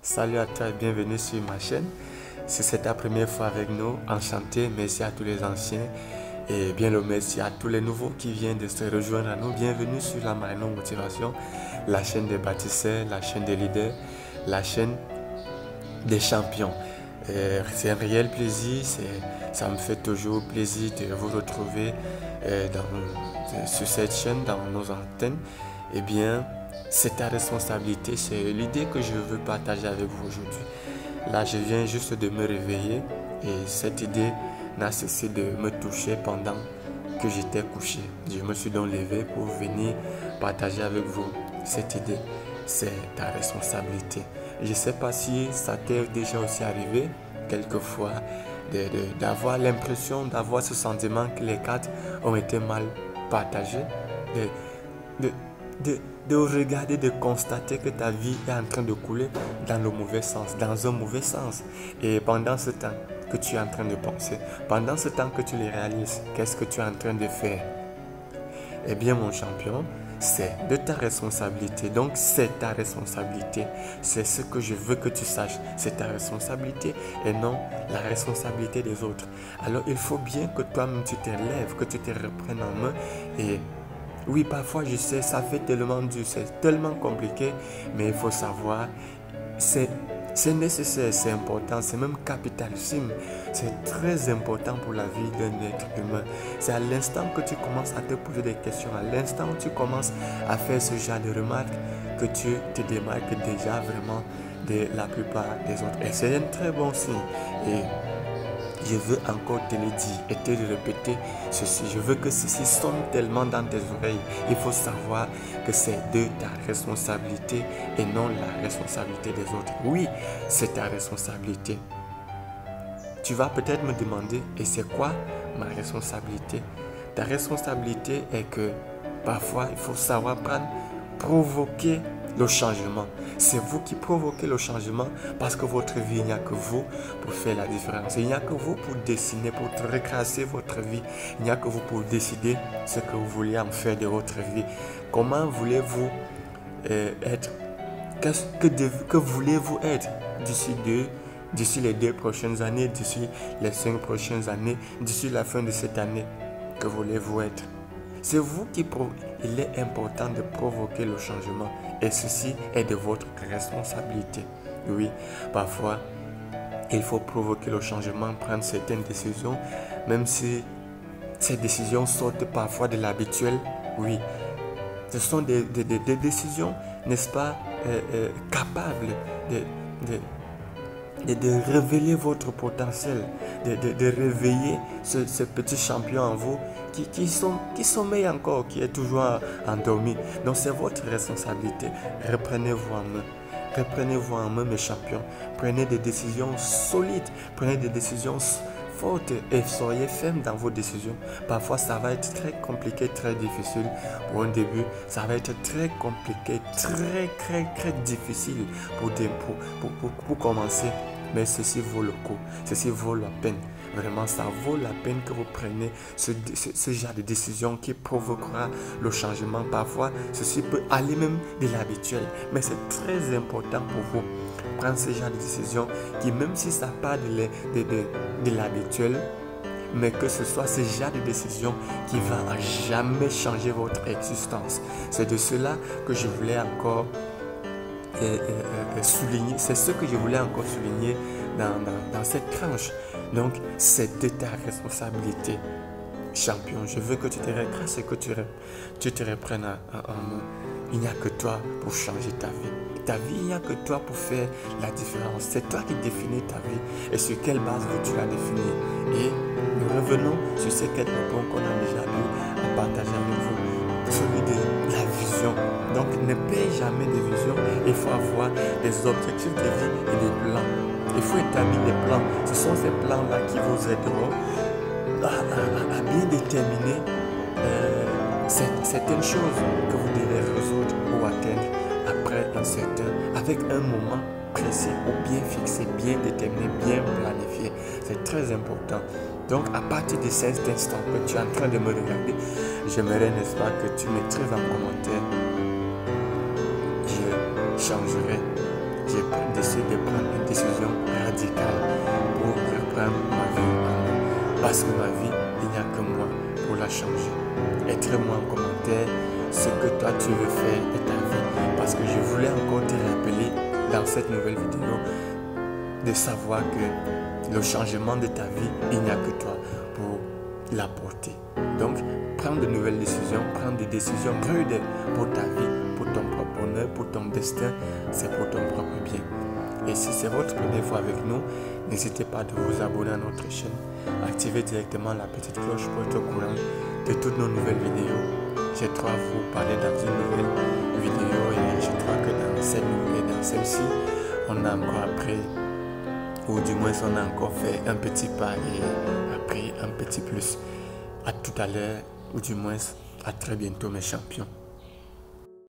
Salut à toi et bienvenue sur ma chaîne. Si c'est ta première fois avec nous, enchanté, merci à tous les anciens et bien le merci à tous les nouveaux qui viennent de se rejoindre à nous. Bienvenue sur la Marino Motivation, la chaîne des bâtisseurs, la chaîne des leaders, la chaîne des champions. C'est un réel plaisir, ça me fait toujours plaisir de vous retrouver sur cette chaîne, dans nos antennes. Eh bien, c'est ta responsabilité, c'est l'idée que je veux partager avec vous aujourd'hui. Là, je viens juste de me réveiller et cette idée n'a cessé de me toucher pendant que j'étais couché. Je me suis donc levé pour venir partager avec vous cette idée. C'est ta responsabilité. Je ne sais pas si ça t'est déjà aussi arrivé, quelquefois, d'avoir l'impression, d'avoir ce sentiment que les cartes ont été mal partagées, de regarder, de constater que ta vie est en train de couler dans le mauvais sens, dans un mauvais sens. Et pendant ce temps que tu es en train de penser, pendant ce temps que tu les réalises, qu'est-ce que tu es en train de faire? Eh bien, mon champion, c'est de ta responsabilité. Donc, c'est ta responsabilité. C'est ce que je veux que tu saches. C'est ta responsabilité et non la responsabilité des autres. Alors, il faut bien que toi-même, tu te lèves, que tu te reprennes en main. Et oui, parfois, je sais, ça fait tellement dur, c'est tellement compliqué. Mais il faut savoir, c'est nécessaire, c'est important, c'est même capitalissime. C'est très important pour la vie d'un être humain. C'est à l'instant que tu commences à te poser des questions, à l'instant où tu commences à faire ce genre de remarques, que tu te démarques déjà vraiment de la plupart des autres. Et c'est un très bon signe. Et je veux encore te le dire et te le répéter ceci. Je veux que ceci sonne tellement dans tes oreilles. Il faut savoir que c'est de ta responsabilité et non la responsabilité des autres. Oui, c'est ta responsabilité. Tu vas peut-être me demander, et c'est quoi ma responsabilité? Ta responsabilité est que parfois, il faut savoir provoquer le changement. C'est vous qui provoquez le changement parce que votre vie, il n'y a que vous pour faire la différence. Il n'y a que vous pour dessiner, pour recasser votre vie. Il n'y a que vous pour décider ce que vous voulez en faire de votre vie. Comment voulez-vous être? Que voulez-vous être d'ici les 2 prochaines années, d'ici les 5 prochaines années, d'ici la fin de cette année? Que voulez-vous être? C'est vous il est important de provoquer le changement et ceci est de votre responsabilité. Oui, parfois, il faut provoquer le changement, prendre certaines décisions, même si ces décisions sortent parfois de l'habituel. Oui, ce sont des décisions, n'est-ce pas, capables de révéler votre potentiel, de réveiller ce petit champion en vous qui sommeille encore, qui est toujours endormi. Donc c'est votre responsabilité. Reprenez-vous en main. Reprenez-vous en main, mes champions. Prenez des décisions solides. Prenez des décisions fortes et soyez fermes dans vos décisions. Parfois, ça va être très compliqué, très difficile pour un début. Ça va être très compliqué, très difficile pour commencer. Mais ceci vaut le coup. Ceci vaut la peine. Vraiment, ça vaut la peine que vous preniez ce genre de décision qui provoquera le changement. Parfois, ceci peut aller même de l'habituel. Mais c'est très important pour vous. Prendre ce genre de décision qui, même si ça part de l'habituel, mais que ce soit ce genre de décision qui va à jamais changer votre existence. C'est de cela que je voulais encore souligner. C'est ce que je voulais encore souligner dans cette tranche. Donc, c'est de ta responsabilité, champion. Je veux que tu te recasses et que tu te reprennes en main. Il n'y a que toi pour changer ta vie. Ta vie, il n'y a que toi pour faire la différence. C'est toi qui définis ta vie. Et sur quelle base veux-tu la définir? Et nous revenons sur ces quelques points qu'on a déjà eu à partager avec vous. Celui de la vision. Donc, ne paye jamais de vision. Il faut avoir des objectifs de vie et des plans. Il faut établir des plans. Ce sont ces plans-là qui vous aideront à bien déterminer certaines choses que vous devez résoudre ou atteindre avec un moment précis ou bien fixé, bien déterminé, bien planifié. C'est très important. Donc, à partir de cet instant que tu es en train de me regarder, j'aimerais, n'est-ce pas, que tu m'écrives en commentaire. Je changerai. Je décide de décision radicale pour reprendre ma vie en main. Parce que ma vie, il n'y a que moi pour la changer. Écris-moi en commentaire ce que toi tu veux faire de ta vie. Parce que je voulais encore te rappeler dans cette nouvelle vidéo de savoir que le changement de ta vie, il n'y a que toi pour l'apporter. Donc, prends de nouvelles décisions, prends des décisions prudentes pour ta vie, pour ton propre bonheur, pour ton destin, c'est pour ton propre bien. Et si c'est votre première fois avec nous, n'hésitez pas de vous abonner à notre chaîne, activez directement la petite cloche pour être au courant de toutes nos nouvelles vidéos. J'ai trop à vous parler dans une nouvelle vidéo et je crois que dans cette nouvelle et dans celle-ci, on a encore appris, ou du moins on a encore fait un petit pas et appris un petit plus. À tout à l'heure, ou du moins à très bientôt mes champions.